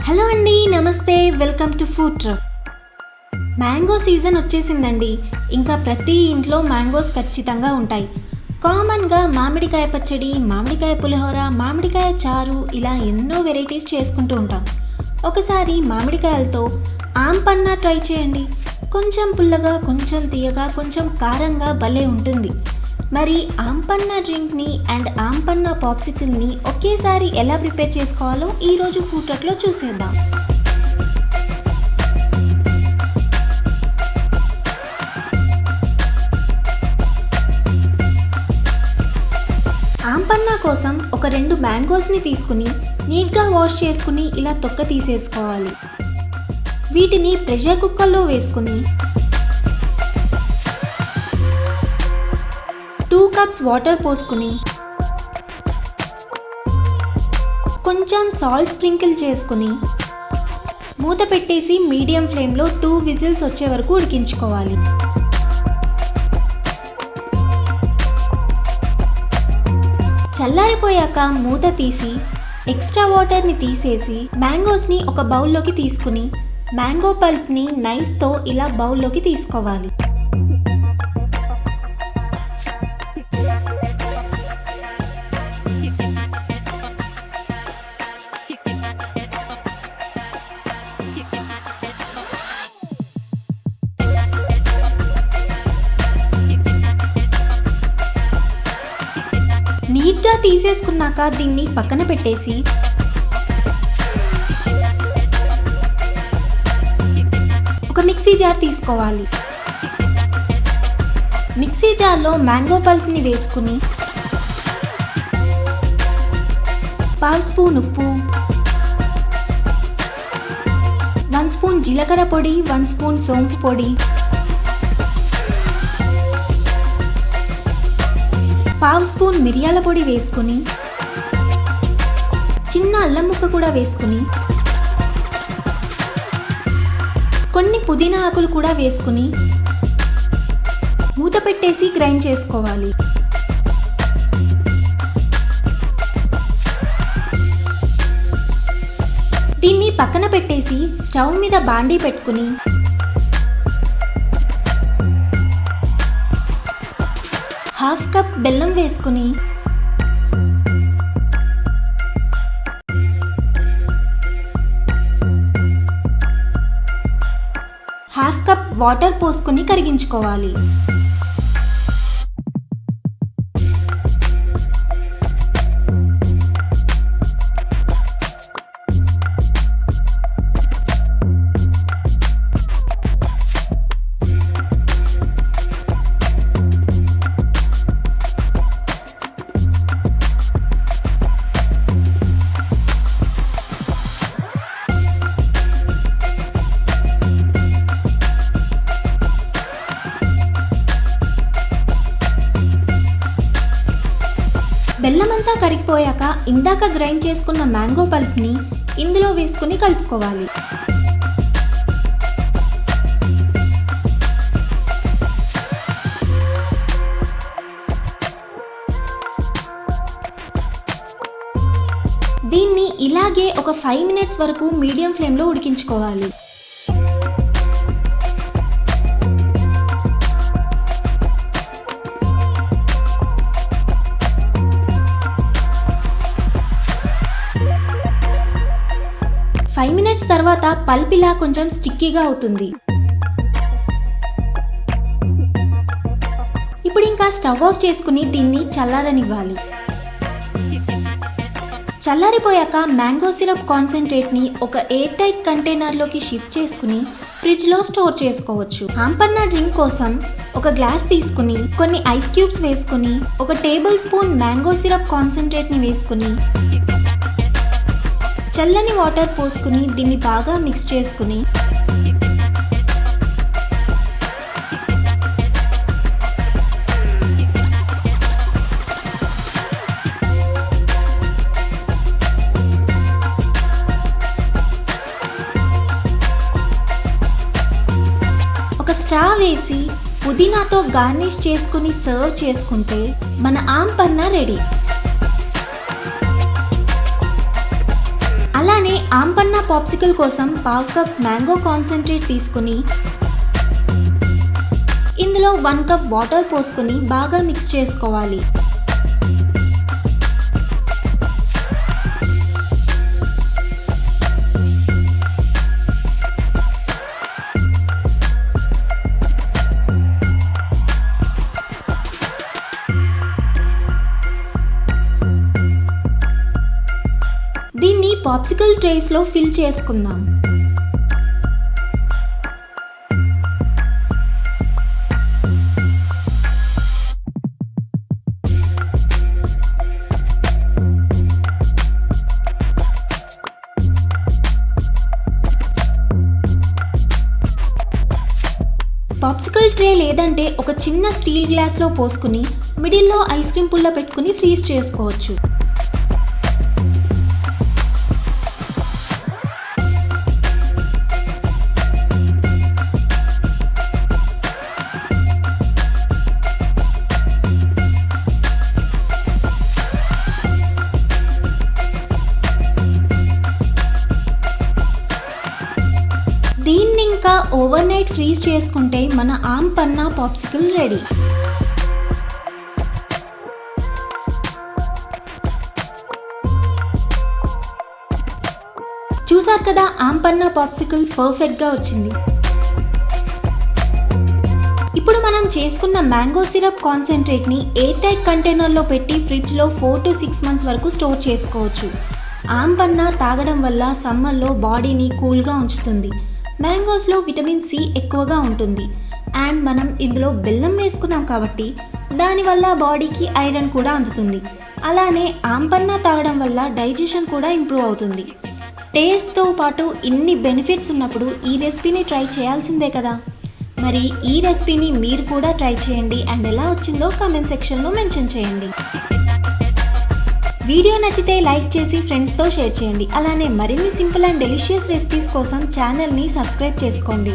Hello అండి, నమస్తే. Welcome to food truck. Mango season వచ్చేసిందండి. ఇంకా ప్రతి ఇంట్లో మ్యాంగోస్ ఖచ్చితంగా ఉంటాయి. కామన్గా మామిడికాయ పచ్చడి, మామిడికాయ పులిహోర, మామిడికాయ చారు ఇలా ఎన్నో వెరైటీస్ చేసుకుంటూ ఉంటాం. ఒకసారి మామిడికాయలతో ఆంపన్నా ట్రై చేయండి. కొంచెం పుల్లగా, కొంచెం తీయగా, కొంచెం కారంగా భలే ఉంటుంది. మరి ఆంపన్నా డ్రింక్ని అండ్ ఆంపన్నా పాప్సికల్ని ఒకేసారి ఎలా ప్రిపేర్ చేసుకోవాలో ఈరోజు ఫుడ్ ట్రక్లో చూసేద్దాం. ఆంపన్నా కోసం ఒక 2 మ్యాంగోస్ని తీసుకుని నీట్గా వాష్ చేసుకుని ఇలా తొక్క తీసేసుకోవాలి. వీటిని ప్రెషర్ కుక్కర్లో వేసుకుని 2 కప్స్ వాటర్ పోసుకుని కొంచెం సాల్ట్ స్ప్రింకిల్ చేసుకుని మూత పెట్టేసి మీడియం ఫ్లేమ్లో 2 విజిల్స్ వచ్చే వరకు ఉడికించుకోవాలి. చల్లారిపోయాక మూత తీసి ఎక్స్ట్రా వాటర్ని తీసేసి మ్యాంగోస్ని ఒక బౌల్లోకి తీసుకుని మ్యాంగో పల్ప్ని నైఫ్తో ఇలా బౌల్లోకి తీసుకోవాలి. నీట్గా తీసేసుకున్నాక దీన్ని పక్కన పెట్టేసి ఒక మిక్సీ జార్ తీసుకోవాలి. మిక్సీ జార్లో మ్యాంగో పల్ప్ని వేసుకుని 1/2 స్పూన్ ఉప్పు, 1 స్పూన్ జీలకర్ర పొడి, 1 స్పూన్ సోంపు పొడి, 1/2 స్పూన్ మిరియాల పొడి వేసుకుని చిన్న అల్లం ముక్క కూడా వేసుకుని కొన్ని పుదీనా ఆకులు కూడా వేసుకుని మూత పెట్టేసి గ్రైండ్ చేసుకోవాలి. దీన్ని పక్కన పెట్టేసి స్టవ్ మీద బాండీ పెట్టుకుని హాఫ్ కప్ బెల్లం వేసుకుని హాఫ్ కప్ వాటర్ పోసుకుని కరిగించుకోవాలి. బెల్లమంతా కరిగిపోయాక ఇందాక గ్రైండ్ చేసుకున్న మ్యాంగో పల్ప్ని ఇందులో వేసుకుని కలుపుకోవాలి. దీన్ని ఇలాగే ఒక 5 మినిట్స్ వరకు మీడియం ఫ్లేమ్లో ఉడికించుకోవాలి. ఫైవ్ మినిట్స్ తర్వాత పల్ప్ ఇలా కొంచెం స్టిక్కీగా అవుతుంది. ఇప్పుడు ఇంకా స్టవ్ ఆఫ్ చేసుకుని దీన్ని చల్లారనివ్వాలి. చల్లారిపోయాక మ్యాంగో సిరప్ కాన్సన్ట్రేట్ని ఒక ఎయిర్ టైట్ కంటైనర్లోకి షిఫ్ట్ చేసుకుని ఫ్రిడ్జ్లో స్టోర్ చేసుకోవచ్చు. ఆంపన్నా డ్రింక్ కోసం ఒక గ్లాస్ తీసుకుని కొన్ని ఐస్ క్యూబ్స్ వేసుకుని 1 టేబుల్ స్పూన్ మ్యాంగో సిరప్ కాన్సన్ట్రేట్ని వేసుకుని చల్లని వాటర్ పోసుకుని దీన్ని బాగా మిక్స్ చేసుకుని ఒక స్టార్ వేసి పుదీనాతో గార్నిష్ చేసుకుని సర్వ్ చేసుకుంటే మన ఆంపన్నా రెడీ. అలానే ఆంపన్నా పాప్సికల్ కోసం పావు కప్ మ్యాంగో కాన్సంట్రేట్ తీసుకుని ఇందులో 1 కప్ వాటర్ పోసుకొని బాగా మిక్స్ చేసుకోవాలి. దీన్ని పాప్సికల్ ట్రేస్లో ఫిల్ చేసుకుందాం. పాప్సికల్ ట్రే లేదంటే ఒక చిన్న స్టీల్ గ్లాస్లో పోసుకుని మిడిల్లో ఐస్ క్రీమ్ పుల్ల పెట్టుకుని ఫ్రీజ్ చేసుకోవచ్చు. దీన్ని ఇంకా ఓవర్ నైట్ ఫ్రీజ్ చేసుకుంటే మన ఆంపన్నా పాప్సికల్ రెడీ. చూసారు కదా, ఆంపన్నా పాప్సికల్ పర్ఫెక్ట్గా వచ్చింది. ఇప్పుడు మనం చేసుకున్న మ్యాంగో సిరప్ కాన్సంట్రేట్ని ఎయిర్ టైట్ కంటైనర్లో పెట్టి ఫ్రిడ్జ్లో 4 to 6 months వరకు స్టోర్ చేసుకోవచ్చు. ఆంపన్నా తాగడం వల్ల సమ్మర్లో బాడీని కూల్గా ఉంచుతుంది. మ్యాంగోస్లో విటమిన్ సి ఎక్కువగా ఉంటుంది. అండ్ మనం ఇందులో బెల్లం వేసుకున్నాం కాబట్టి దానివల్ల బాడీకి ఐరన్ కూడా అందుతుంది. అలానే ఆంపన్నా తాగడం వల్ల డైజెషన్ కూడా ఇంప్రూవ్ అవుతుంది. టేస్ట్తో పాటు ఇన్ని బెనిఫిట్స్ ఉన్నప్పుడు ఈ రెసిపీని ట్రై చేయాల్సిందే కదా. మరి ఈ రెసిపీని మీరు కూడా ట్రై చేయండి అండ్ ఎలా వచ్చిందో కామెంట్ సెక్షన్లో మెన్షన్ చేయండి. వీడియో నచ్చితే లైక్ చేసి ఫ్రెండ్స్తో షేర్ చేయండి. అలానే మరిన్ని సింపుల్ అండ్ డెలిషియస్ రెసిపీస్ కోసం ఛానల్ని సబ్స్క్రైబ్ చేసుకోండి.